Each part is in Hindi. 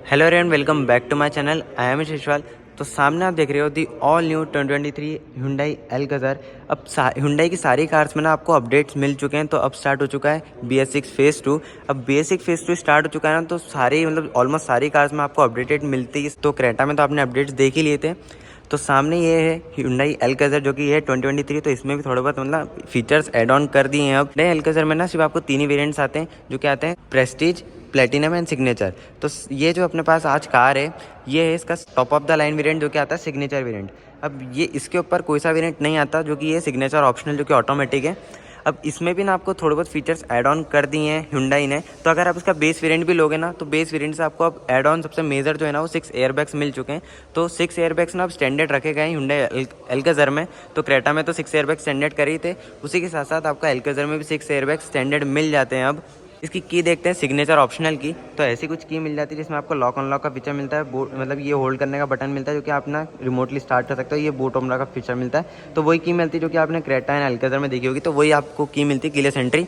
Hello everyone, welcome back to my channel. I am Shishwal. तो सामने आप देख रहे हो the all new 2023 Hyundai Alcazar। अब Hyundai की सारी कार्स में ना आपको अपडेट्स मिल चुके हैं। तो अब स्टार्ट हो चुका है BS6 फेज़ 2। अब BS6 फेज़ 2 स्टार्ट हो चुका है ना, तो सारी ऑलमोस्ट सारी कार्स में आपको अपडेटेड मिलती है। तो क्रेटा में तो आपने अपडेट्स देख ही लिए थे। तो सामने ये है Hyundai Alcazar जो कि ये 2023। तो इसमें भी थोड़े बहुत फीचर्स एड ऑन कर दिए हैं। अब Hyundai Alcazar में ना सिर्फ आपको 3 ही वेरिएंट्स आते हैं, जो कि आते हैं प्रेस्टीज, प्लेटिनम एंड सिग्नेचर। तो ये जो अपने पास आज कार है, ये है इसका top of the line variant, जो कि आता है सिग्नेचर वेरिएंट। अब ये इसके ऊपर कोई सा वेरिएंट नहीं आता, जो कि ये सिग्नेचर ऑप्शनल, जो कि ऑटोमेटिक है। अब इसमें भी ना आपको थोड़े बहुत फीचर्स ऐड ऑन कर दिए हैं Hyundai ने। तो अगर आप इसका बेस वेरिएंट भी लोगे ना, तो बेस वेरिएंट से आपको अब ऐड ऑन सबसे मेजर जो है ना, वो 6 एयरबैग्स मिल चुके हैं। तो 6 एयरबैग्स ना अब स्टैंडर्ड रखे गए हैं Hyundai Alcazar में। तो क्रेटा में तो 6 एयरबैग स्टैंडर्ड कर ही थे, उसी के साथ साथ आपका Alcazar में भी 6 एयरबैग स्टैंडर्ड मिल जाते हैं। अब इसकी की देखते हैं, सिग्नेचर ऑप्शनल की। तो ऐसी कुछ की मिल जाती है जिसमें आपको लॉक अनलॉक का फीचर मिलता है। ये होल्ड करने का बटन मिलता है, जो कि आप ना रिमोटली स्टार्ट कर सकते हो। ये बूट ओपनर का फीचर मिलता है। तो वही की मिलती है जो कि आपने क्रेटा एंड अल्काज़र में देखी होगी। तो वही आपको की मिलती है कीलेस एंट्री।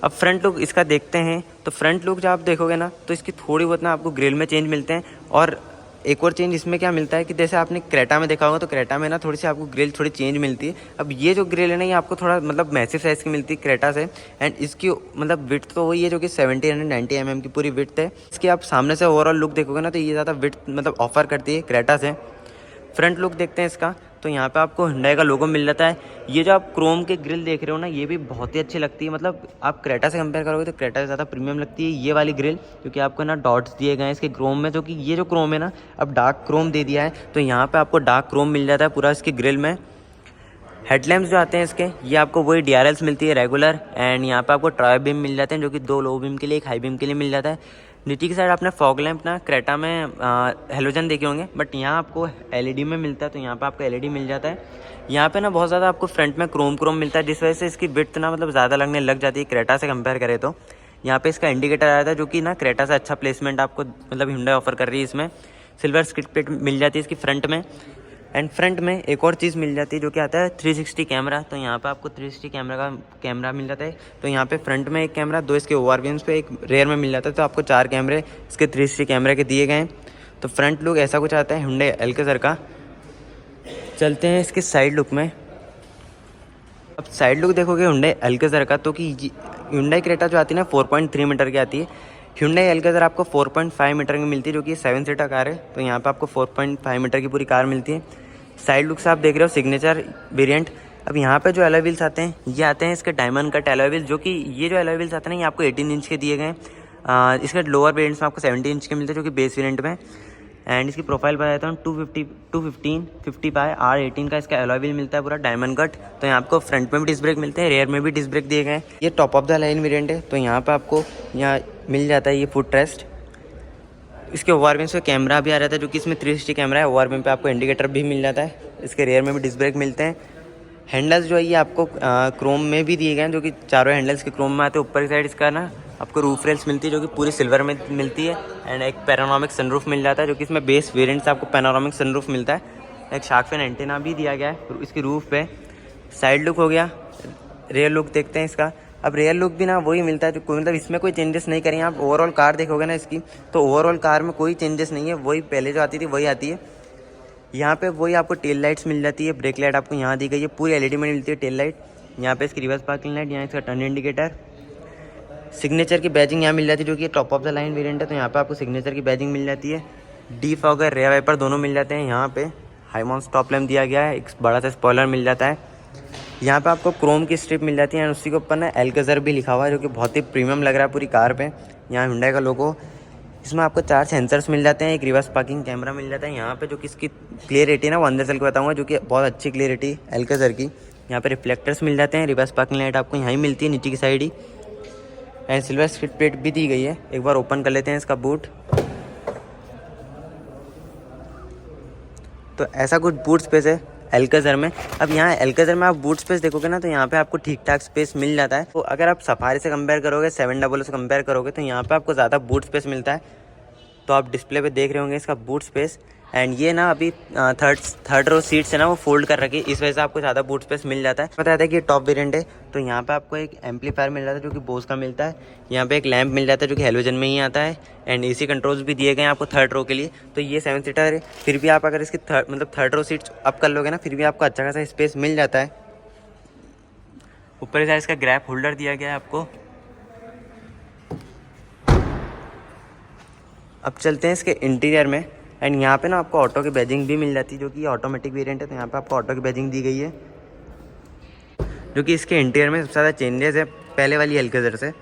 अब फ्रंट लुक इसका देखते हैं। तो फ्रंट लुक जब आप देखोगे ना, तो इसकी थोड़ी बहुत ना आपको ग्रिल में चेंज मिलते हैं। और एक और चेंज इसमें क्या मिलता है कि जैसे आपने क्रेटा में देखा होगा, तो क्रेटा में ना थोड़ी सी आपको ग्रिल थोड़ी चेंज मिलती है। अब ये जो ग्रिल है ना, ये आपको थोड़ा मैसिव साइज़ की मिलती है क्रेटा से। एंड इसकी विड्थ तो वही है, जो कि 70-90 mm की पूरी विड्थ है। इसकी आप सामने से ओवरऑल लुक देखोगे ना, तो ये ज़्यादा विड्थ ऑफर करती है क्रेटा से। फ्रंट लुक देखते हैं इसका। तो यहाँ पे आपको Hyundai का लोगो मिल जाता है। ये जो आप क्रोम के ग्रिल देख रहे हो ना, ये भी बहुत ही अच्छी लगती है। आप क्रेटा से कंपेयर करोगे तो क्रेटा से ज़्यादा प्रीमियम लगती है ये वाली ग्रिल, क्योंकि आपको ना डॉट्स दिए गए हैं इसके क्रोम में, जो कि ये जो क्रोम है ना, अब डार्क क्रोम दे दिया है। तो यहाँ पे आपको डार्क क्रोम मिल जाता है पूरा इसकी ग्रिल में। हेडलैम्प्स जो आते हैं इसके, ये आपको वही DRLs मिलती है रेगुलर। एंड यहाँ पे आपको ट्राई बीम मिल जाते हैं, जो कि 2 लो बीम के लिए, 1 हाई बीम के लिए मिल जाता है। नीचे की साइड आपने फॉग लैंप ना क्रेटा में हेलोजन देखे होंगे, बट यहाँ आपको LED में मिलता है। तो यहाँ पे आपको LED मिल जाता है। यहाँ पे ना बहुत ज़्यादा आपको फ्रंट में क्रोम मिलता है, जिस वजह से इसकी विड्थ ना ज़्यादा लगने लग जाती है क्रेटा से कंपेयर करें तो। यहाँ पे इसका इंडिकेटर आया था, जो कि ना क्रेटा से अच्छा प्लेसमेंट आपको Hyundai ऑफर कर रही है। इसमें सिल्वर स्किड प्लेट मिल जाती है इसकी फ्रंट में। एंड फ्रंट में एक और चीज़ मिल जाती है, जो कि आता है 360 कैमरा। तो यहाँ पे आपको 360 कैमरा मिल जाता है। तो यहाँ पे फ्रंट में एक कैमरा, 2 इसके ORVMs पे, एक रेयर में मिल जाता है। तो आपको 4 कैमरे इसके 360 कैमरे के दिए गए हैं। तो फ्रंट लुक ऐसा कुछ आता है Hyundai Alcazar का। चलते हैं इसके साइड लुक में। अब साइड लुक देखोगे Hyundai Alcazar का, तो कि Hyundai क्रेटा जो आती है ना 4.3 मीटर की आती है। Hyundai Alcazar आपको 4.5 मीटर की मिलती है, जो कि 7 सीटर कार है। तो यहाँ पे आपको 4.5 मीटर की पूरी कार मिलती है। साइड लुक से आप देख रहे हो सिग्नेचर वेरिएंट। अब यहाँ पे जो एलॉय व्हील्स आते हैं, ये आते हैं इसके डायमंड कट एलॉय व्हील्स, जो कि ये जो एलॉय व्हील्स आते हैं ना, ये आपको 18 इंच के दिए गए हैं। इसके लोअर वेरिएंट्स में आपको 17 इंच के मिलते हैं, जो कि बेस वेरिएंट में। एंड इसकी प्रोफाइल बता देता हूँ, 215/R18 का इसका एलॉय व्हील मिलता है, पूरा डायमंड कट। तो यहाँ आपको फ्रंट में भी डिस्क ब्रेक मिलते हैं, रेयर में भी डिस्क ब्रेक दिए गए हैं। ये top of the line variant है। तो यहाँ पे आपको यहाँ मिल जाता है ये फुट रेस्ट। इसके ORVMs पे कैमरा भी आ जाता है, जो कि इसमें 360 कैमरा है। ORVM पे आपको इंडिकेटर भी मिल जाता है। इसके रेयर में भी डिस्क ब्रेक मिलते हैं। हैंडल्स जो है ये आपको क्रोम में भी दिए गए हैं, जो कि चारों हैंडल्स के क्रोम में आते हैं। ऊपर की साइड इसका ना आपको रूफ रेल्स मिलती है, जो कि पूरी सिल्वर में मिलती है। एंड एक पैनोरामिक सनरूफ मिल जाता है, जो कि इसमें बेस वेरिएंट से आपको पैनोरामिक सनरूफ मिलता है। एक शार्क फिन एंटीना भी दिया गया है इसकी रूफ पे। साइड लुक हो गया। रेयर लुक देखते हैं इसका। अब रेयर लुक भी ना वही मिलता है, जो इसमें कोई चेंजेस नहीं करेंगे। आप ओवरऑल कार देखोगे ना इसकी, तो ओवरऑल कार में कोई चेंजेस नहीं है, वही पहले जो आती थी वही आती है। यहाँ पे वही आपको टेल लाइट्स मिल जाती है। ब्रेक लाइट आपको यहाँ दी गई है, पूरी LED में मिलती है टेल लाइट। यहाँ पे इसकी रिवर्स पार्किंग लाइट, यहाँ इसका टर्न इंडिकेटर। सिग्नेचर की बैजिंग यहाँ मिल जाती है, जो कि top of the line variant है। तो यहाँ पे आपको सिग्नेचर की बैजिंग मिल जाती है। डिफॉगर, रेयर वाइपर दोनों मिल जाते हैं। यहाँ पे हाई माउंट स्टॉप लैम्प दिया गया है, एक बड़ा सा स्पॉइलर मिल जाता है। यहाँ पे आपको क्रोम की स्ट्रिप मिल जाती है, उसी के ऊपर ना Alcazar भी लिखा हुआ है, जो कि बहुत ही प्रीमियम लग रहा है पूरी कार पे। यहाँ Hyundai का लोगो। इसमें आपको 4 सेंसर्स मिल जाते हैं, एक रिवर्स पार्किंग कैमरा मिल जाता है यहाँ पे, जो कि इसकी क्लियरिटी ना वो अंदर चल के बताऊँगा, जो कि बहुत अच्छी क्लियरिटी Alcazar की। यहाँ पे रिफ्लेक्टर्स मिल जाते हैं। रिवर्स पार्किंग लाइट आपको यहाँ ही मिलती है, नीचे की side he. And silver skid plate भी दी गई है। एक बार ओपन कर लेते हैं इसका बूट। तो ऐसा कुछ बूट स्पेस है Alcazar में। अब यहाँ Alcazar में आप बूट स्पेस देखोगे ना, तो यहाँ पे आपको ठीक ठाक स्पेस मिल जाता है। तो अगर आप सफारी से कंपेयर करोगे, 700 से कंपेयर करोगे, तो यहाँ पे आपको ज़्यादा बूट स्पेस मिलता है। तो आप डिस्प्ले पे देख रहे होंगे इसका बूट स्पेस। एंड ये ना अभी थर्ड रो सीट से ना वो फोल्ड कर रखी है, इस वजह से आपको ज़्यादा बूट स्पेस मिल जाता है। बताया था कि टॉप वेरिएंट है, तो यहाँ पे आपको एक एम्पलीफायर मिल जाता है जो कि बोस का मिलता है। यहाँ पे एक लैंप मिल जाता है जो कि हेलोजन में ही आता है। एंड एसी कंट्रोल्स भी दिए गए हैं आपको थर्ड रो के लिए। तो ये 7 सीटर है, फिर भी आप अगर इसकी थर्ड रो सीट्स अप कर लोगे ना, फिर भी आपको अच्छा खासा स्पेस मिल जाता है। ऊपर से इसका ग्रैप होल्डर दिया गया है आपको। अब चलते हैं इसके इंटीरियर में। एंड यहाँ पे ना आपको ऑटो की बैजिंग भी मिल जाती है, जो कि ऑटोमेटिक वेरिएंट है, तो यहाँ पे आपको ऑटो की बैजिंग दी गई है, जो कि इसके इंटीरियर में सबसे ज़्यादा चेंजेस है पहले वाली एल्केज़र से।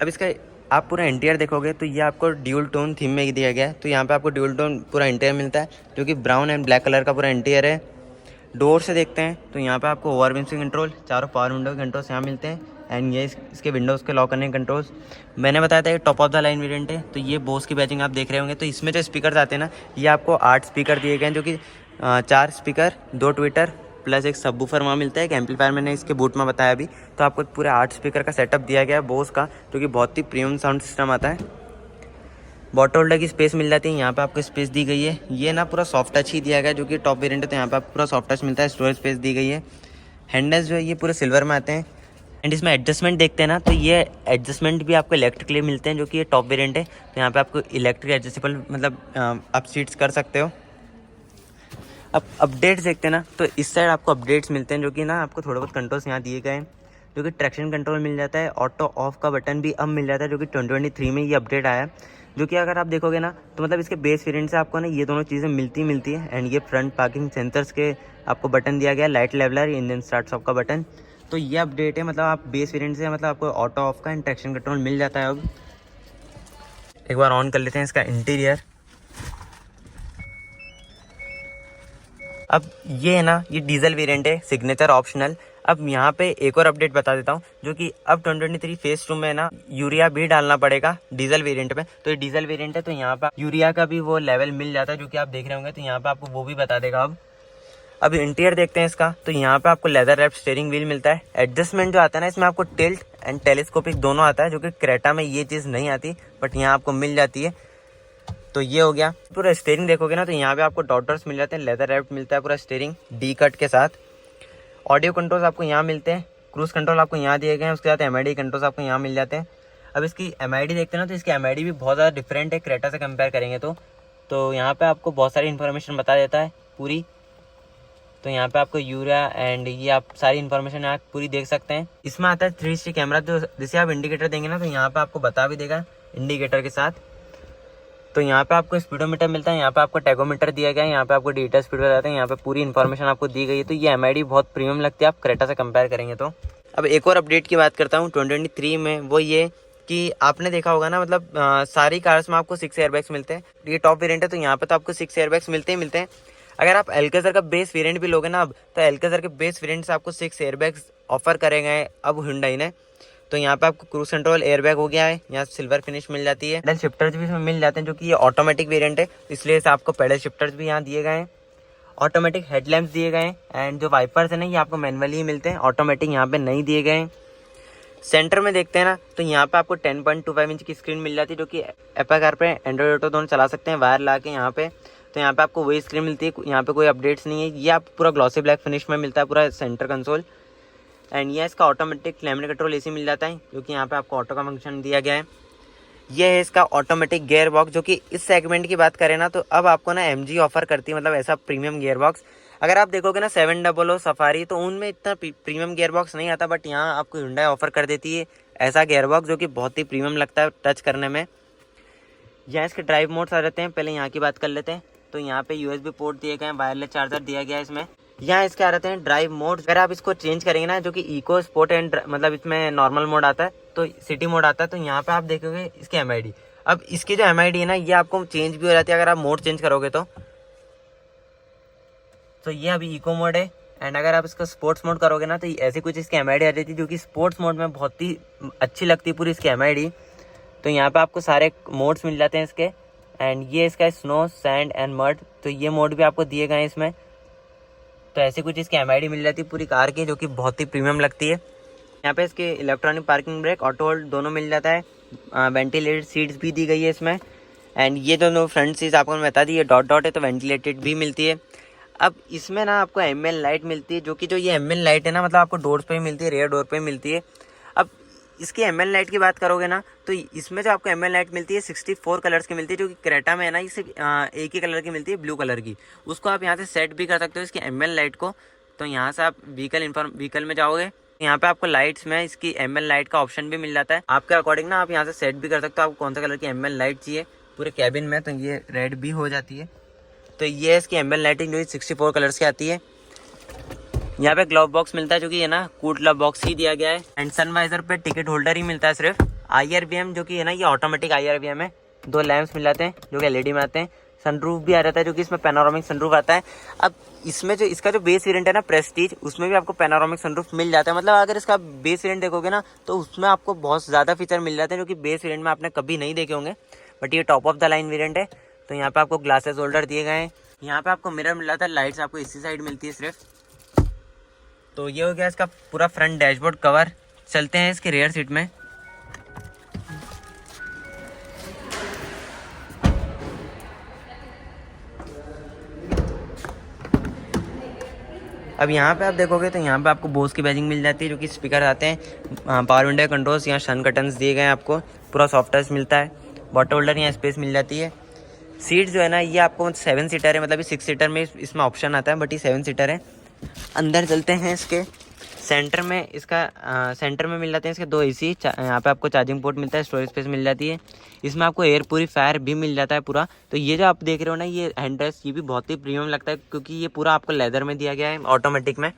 अब इसका आप पूरा इंटीरियर देखोगे तो ये आपको ड्यूल टोन थीम में दिया गया है। तो यहाँ पे आपको ड्यूल टोन पूरा इंटीरियर मिलता है, जो कि ब्राउन एंड ब्लैक कलर का पूरा इंटीरियर है। डोर से देखते हैं तो यहाँ पे आपको ओवर विंडो कंट्रोल, चारों पावर विंडो के कंट्रोल्स यहाँ मिलते हैं। एंड ये इसके विंडोज़ के लॉक करने के कंट्रोल्स। मैंने बताया था ये top of the line variant है, तो ये बोस की बैजिंग आप देख रहे होंगे। तो इसमें जो स्पीकर आते हैं ना, ये आपको 8 स्पीकर दिए गए हैं, जो कि 4 स्पीकर, 2 ट्विटर प्लस एक सबवूफर वहाँ मिलता है, एक एम्पलीफायर मैंने इसके बूट में बताया अभी। तो आपको पूरे 8 स्पीकर का सेटअप दिया गया है बोस का, जो कि बहुत ही प्रीमियम साउंड सिस्टम आता है। बॉटल होल्डर की स्पेस मिल जाती है, यहाँ पे आपको स्पेस दी गई है। ये ना पूरा सॉफ्ट टच ही दिया गया है, जो कि टॉप वेरिएंट है, तो यहाँ पे आपको पूरा सॉफ्ट टच मिलता है। स्टोरेज स्पेस दी गई है। हैंडल्स जो है ये पूरे सिल्वर में आते हैं। एंड इसमें एडजस्टमेंट देखते हैं ना, तो ये एडजस्टमेंट भी आपको इलेक्ट्रिकली मिलते हैं, जो कि ये टॉप वेरिएंट है। तो यहाँ पे आपको इलेक्ट्रिक एडजस्टेबल मतलब आप सीट्स कर सकते हो। अब अपडेट्स देखते हैं ना, तो इस साइड आपको अपडेट्स मिलते हैं, जो कि ना आपको थोड़े बहुत कंट्रोल्स यहाँ दिए गए हैं, जो कि ट्रैक्शन कंट्रोल मिल जाता है। ऑटो ऑफ का बटन भी अब मिल जाता है, जो कि 2023 में ये अपडेट आया है। जो कि अगर आप देखोगे ना, तो मतलब इसके बेस वेरिएंट से आपको ना ये दोनों चीज़ें मिलती है। एंड ये फ्रंट पार्किंग सेंसर्स के आपको बटन दिया गया है, light leveller, engine start stop का बटन। तो ये अपडेट है, मतलब आप बेस वेरिएंट से मतलब आपको ऑटो ऑफ का एंड ट्रैक्शन कंट्रोल मिल जाता है। अब एक बार ऑन कर लेते हैं इसका इंटीरियर। अब ये है ना, ये डीजल वेरिएंट है, सिग्नेचर ऑप्शनल। अब यहाँ पे एक और अपडेट बता देता हूँ, जो कि अब 2023 फेज 2 में ना यूरिया भी डालना पड़ेगा डीजल वेरिएंट में। तो ये डीजल वेरिएंट है, तो यहाँ पे यूरिया का भी वो लेवल मिल जाता है, जो कि आप देख रहे होंगे। तो यहाँ पे आपको वो भी बता देगा। अब इंटीरियर देखते हैं इसका, तो यहाँ पे आपको लेदर रैप्ड स्टीयरिंग व्हील मिलता है। एडजस्टमेंट जो आता है ना, इसमें आपको टिल्ट एंड टेलीस्कोपिक दोनों आता है, जो कि क्रेटा में ये चीज़ नहीं आती, बट यहाँ आपको मिल जाती है। तो ये हो गया। पूरा स्टीयरिंग देखोगे ना, तो यहाँ पे आपको डॉटर्स मिल जाते हैं, लेदर रैप्ड मिलता है पूरा स्टीयरिंग डी कट के साथ। ऑडियो कंट्रोल्स आपको यहाँ मिलते हैं, क्रूज कंट्रोल आपको यहाँ दिए गए हैं, उसके साथ MID कंट्रोल्स आपको यहाँ मिल जाते हैं। अब इसकी MID देखते हैं ना, तो इसकी MID भी बहुत ज़्यादा डिफरेंट है क्रेटा से कंपेयर करेंगे तो यहाँ पे आपको बहुत सारी इन्फॉर्मेशन बता देता है पूरी। तो यहाँ पे आपको यूरिया एंड ये आप सारी इन्फॉर्मेशन यहाँ पूरी देख सकते हैं। इसमें आता है 360 कैमरा, तो जैसे आप इंडिकेटर देंगे ना, तो यहाँ पे आपको बता भी देगा इंडिकेटर के साथ। तो यहाँ पे आपको स्पीडोमीटर मिलता है, यहाँ पे आपको टैगोमीटर दिया गया है, यहाँ पे आपको डिजिटल स्पीड बताते हैं, यहाँ पे पूरी इन्फॉर्मेशन आपको दी गई है। तो ये MID बहुत प्रीमियम लगती है आप क्रेटा से कंपेयर करेंगे तो। अब एक और अपडेट की बात करता हूँ 2023 में, वो ये कि आपने देखा होगा ना, मतलब सारी कार्स में आपको 6 एयरबैग्स मिलते हैं। ये टॉप वेरिएंट है, तो यहाँ पे तो आपको 6 एयरबैग्स मिलते हैं। अगर आप एल्केज़र का बेस वेरिएंट भी लोगे ना अब, तो एल्केज़र के बेस वेरिएंट से आपको 6 एयरबैग्स ऑफर करे गए अब हुंडई ने। तो यहाँ पे आपको क्रूज कंट्रोल एयरबैग हो गया है, यहाँ सिल्वर फिनिश मिल जाती है। पेडल शिफ्टर्स भी इसमें मिल जाते हैं, जो कि ये ऑटोमेटिक वेरिएंट है, इसलिए से आपको पेडल शिफ्टर्स भी यहाँ दिए गए हैं। ऑटोमेटिक हेडलैम्प्स दिए गए हैं। एंड जो वाइपर्स है ना, ये आपको मैनुअली ही मिलते हैं, ऑटोमेटिक यहाँ पे नहीं दिए गए हैं। सेंटर में देखते हैं ना, तो यहाँ पे आपको 10.25 इंच की स्क्रीन मिल जाती है, जो कि एप्पल कार पे एंड्रॉइड ऑटो दोनों चला सकते हैं वायर ला के यहाँ पे। तो यहाँ पे आपको वही स्क्रीन मिलती है, यहाँ पे कोई अपडेट्स नहीं है। ये आप पूरा ग्लॉसी ब्लैक फिनिश में मिलता है पूरा सेंटर कंसोल। एंड ये इसका ऑटोमेटिक क्लाइमेट कंट्रोल AC मिल जाता है, जो कि यहाँ पे आपको ऑटो का फंक्शन दिया गया है। ये है इसका ऑटोमेटिक गियर बॉक्स, जो कि इस सेगमेंट की बात करें ना, तो अब आपको ना MG ऑफर करती है, मतलब ऐसा प्रीमियम गियर बॉक्स। अगर आप देखोगे ना 700 सफारी, तो उनमें इतना प्रीमियम गियर बॉक्स नहीं आता, बट यहाँ आपको हुंडई ऑफर कर देती है ऐसा गियर बॉक्स, जो कि बहुत ही प्रीमियम लगता है टच करने में। यहाँ इसके ड्राइव मोड्स आ जाते हैं, पहले यहाँ की बात कर लेते हैं। तो यहाँ पे USB पोर्ट दिए गए हैं, वायरलेस चार्जर दिया गया है इसमें। यहाँ इसके आ रहते हैं ड्राइव मोड। अगर आप इसको चेंज करेंगे ना, जो कि इको स्पोर्ट एंड मतलब इसमें नॉर्मल मोड आता है, तो सिटी मोड आता है, तो यहाँ पे आप देखोगे इसकी MID। अब इसकी जो MID है ना, ये आपको चेंज भी हो जाती है अगर आप मोड चेंज करोगे तो ये अभी इको मोड है। एंड अगर आप इसका स्पोर्ट्स मोड करोगे ना, तो ऐसी कुछ इसकी MID आ जाती है, जो कि स्पोर्ट्स मोड में बहुत ही अच्छी लगती है पूरी इसकी MID। तो यहाँ पे आपको सारे मोड्स मिल जाते हैं इसके। एंड ये इसका स्नो, सैंड एंड मड, तो ये मोड भी आपको दिए गए हैं इसमें। तो ऐसे कुछ इसकी MID मिल जाती है पूरी कार की, जो कि बहुत ही प्रीमियम लगती है। यहाँ पे इसके electronic parking brake, auto hold दोनों मिल जाता है। वेंटिलेटेड सीट्स भी दी गई है इसमें। एंड ये दोनों फ्रंट सीट आपको मैं बता दी, ये डॉट डॉट है तो वेंटिलेटेड भी मिलती है। अब इसमें ना आपको एमएल लाइट मिलती है, जो कि जो ये एमएल लाइट है ना, मतलब आपको डोर्स पे ही मिलती है, रेयर डोर पे मिलती है। अब इसकी एमएल लाइट की बात करोगे ना, तो इसमें जो आपको एमएल लाइट मिलती है 64 कलर्स की मिलती है, जो कि क्रेटा में है ना ये सिर्फ एक ही कलर की मिलती है, ब्लू कलर की। उसको आप यहाँ से सेट भी कर सकते हो इसकी एमएल लाइट को। तो यहाँ से आप व्हीकल में जाओगे, यहाँ पे आपको लाइट्स में इसकी एमएल लाइट का ऑप्शन भी मिल जाता है। आपके अकॉर्डिंग ना आप यहाँ से सेट भी कर सकते हो आपको कौन सा कलर की एमएल लाइट चाहिए पूरे कैबिन में, तो ये रेड भी हो जाती है। तो ये है इसकी एमएल लाइटिंग, जो 64 कलर्स की आती है। यहाँ पे ग्लव बॉक्स मिलता है, जो कि है ना कूल ग्लव बॉक्स ही दिया गया है। एंड सनवाइजर पे टिकट होल्डर ही मिलता है सिर्फ। IRBM जो कि है ना, ये ऑटोमेटिक IRBM है। 2 लैंप्स मिल जाते हैं जो कि LED में आते हैं। सनरूफ भी आ जाता है, जो कि इसमें पैनोरामिक सनरूफ आता है। अब इसमें जो इसका जो बेस वेरिएंट है ना प्रेस्टीज, उसमें भी आपको पैनोरामिक सनरूफ मिल जाता है। मतलब अगर इसका बेस वेरिएंट देखोगे ना, तो उसमें आपको बहुत ज़्यादा फीचर मिल जाते हैं, जो कि बेस वेरिएंट में आपने कभी नहीं देखे होंगे। बट ये top of the line variant है। तो यहाँ पे आपको ग्लासेस होल्डर दिए गए हैं। यहाँ पे आपको मिरर मिल जाता है, लाइट्स आपको इसी साइड मिलती है सिर्फ। तो ये हो गया इसका पूरा फ्रंट डैशबोर्ड कवर। चलते हैं इसके रेयर सीट में। अब यहाँ पे आप देखोगे तो यहाँ पे आपको बोस की बैजिंग मिल जाती है, जो कि स्पीकर आते हैं, पावर विंडो कंट्रोल्स, यहाँ सन कर्टन्स दिए गए हैं आपको, पूरा सॉफ्ट टच मिलता है। बॉटल होल्डर यहाँ स्पेस मिल जाती है। सीट जो है ना, ये आपको 7 सीटर है, मतलब ये 6 सीटर में इसमें ऑप्शन आता है, बट ये 7 सीटर है। अंदर चलते हैं इसके सेंटर में। इसका सेंटर में मिल जाते हैं इसके 2 AC। यहाँ पे आपको चार्जिंग पोर्ट मिलता है, स्टोरेज स्पेस मिल जाती है। इसमें आपको एयर प्यूरीफायर भी मिल जाता है पूरा। तो ये जो आप देख रहे हो ना, ये हैंड रेस्ट, ये भी बहुत ही प्रीमियम लगता है, क्योंकि ये पूरा आपको लेदर में दिया गया है, ऑटोमेटिक में।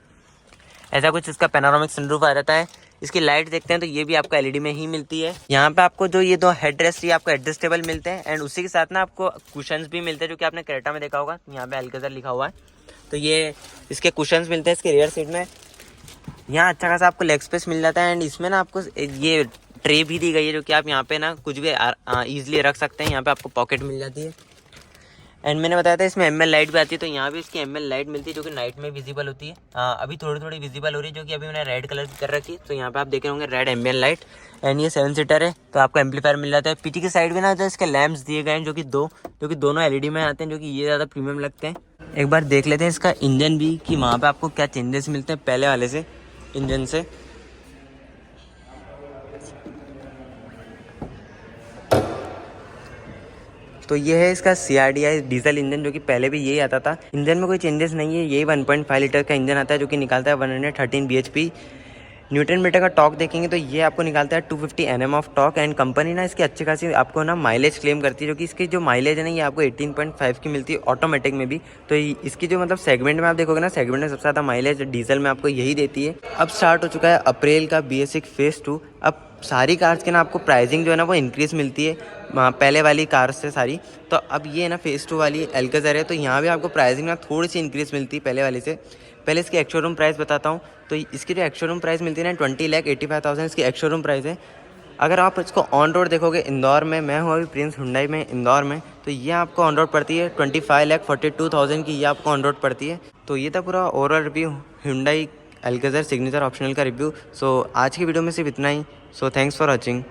ऐसा कुछ इसका पैनोरामिक सनरूफ आ जाता है। इसकी लाइट देखते हैं तो ये भी आपको LED में ही मिलती है। यहाँ पे आपको जो ये 2 हेड रेस्ट, ये आपको एडजस्टेबल मिलते हैं। एंड उसी के साथ ना आपको कुशन्स भी मिलते हैं, जो कि आपने क्रेटा में देखा होगा, यहाँ पे अल्काज़र लिखा हुआ है। तो ये इसके कुशन्स मिलते हैं इसके रियर सीट में। यहाँ अच्छा खासा आपको लेग स्पेस मिल जाता है। एंड इसमें ना आपको ये ट्रे भी दी गई है, जो कि आप यहाँ पे ना कुछ भी ईजिली रख सकते हैं। यहाँ पे आपको पॉकेट मिल जाती है। एंड मैंने बताया था इसमें एमएल लाइट भी आती है, तो यहाँ भी इसकी एमएल लाइट मिलती है, जो कि नाइट में विजिबल होती है। अभी थोड़ी थोड़ी विजिबल हो रही है, जो कि अभी मैंने रेड कलर की कर रखी है। तो यहाँ पे आप देख रहे होंगे रेड एमएल लाइट। एंड ये 7 सीटर है, तो आपको एम्पलीफायर मिल जाता है। पीछे की साइड में ना जो इसके लैंप्स दिए गए हैं, जो कि दोनों LED में आते हैं, जो कि ये ज़्यादा प्रीमियम लगते हैं। एक बार देख लेते हैं इसका इंजन भी, कि वहाँ पर आपको क्या चेंजेस मिलते हैं पहले वाले से इंजन से। तो ये है इसका CRDI डीजल इंजन, जो कि पहले भी यही आता था। इंजन में कोई चेंजेस नहीं है, यही 1.5 लीटर का इंजन आता है, जो कि निकालता है 113 bhp। न्यूटन मीटर का टॉर्क देखेंगे तो ये आपको निकालता है 250 Nm of torque. And company ना इसकी अच्छी खासी आपको ना माइलेज क्लेम करती है, जो कि इसकी जो माइलेज है ना, ये आपको 18.5 की मिलती है ऑटोमेटिक में भी। तो इसकी जो मतलब सेगमेंट में आप देखोगे ना, सेगमेंट में सबसे ज़्यादा माइलेज डीजल में आपको यही देती है। अब स्टार्ट हो चुका है अप्रैल का BS6 फेज़ 2। अब सारी कार्स के ना आपको प्राइसिंग जो है ना, वो इंक्रीज़ मिलती है पहले वाली कार्स से सारी। तो अब ये ना फेज़ 2 वाली अल्काज़र है, तो यहाँ भी आपको प्राइसिंग ना थोड़ी सी इंक्रीज़ मिलती है पहले वाली से। पहले इसकी एक्स शोरूम प्राइस बताता हूँ। तो इसकी जो एक्स शोरूम प्राइस मिलती है ना, 20,85,000 इसकी एक्स शोरूम प्राइस है। अगर आप इसको ऑन रोड देखोगे इंदौर में, मैं हूँ अभी प्रिंस हुंडई में इंदौर में, तो ये आपको ऑन रोड पड़ती है 25,42,000 की, ये आपको ऑन रोड पड़ती है। तो ये था पूरा overall review Hyundai Alcazar signature optional का रिव्यू। सो आज की वीडियो में सिर्फ इतना ही। So thanks for watching.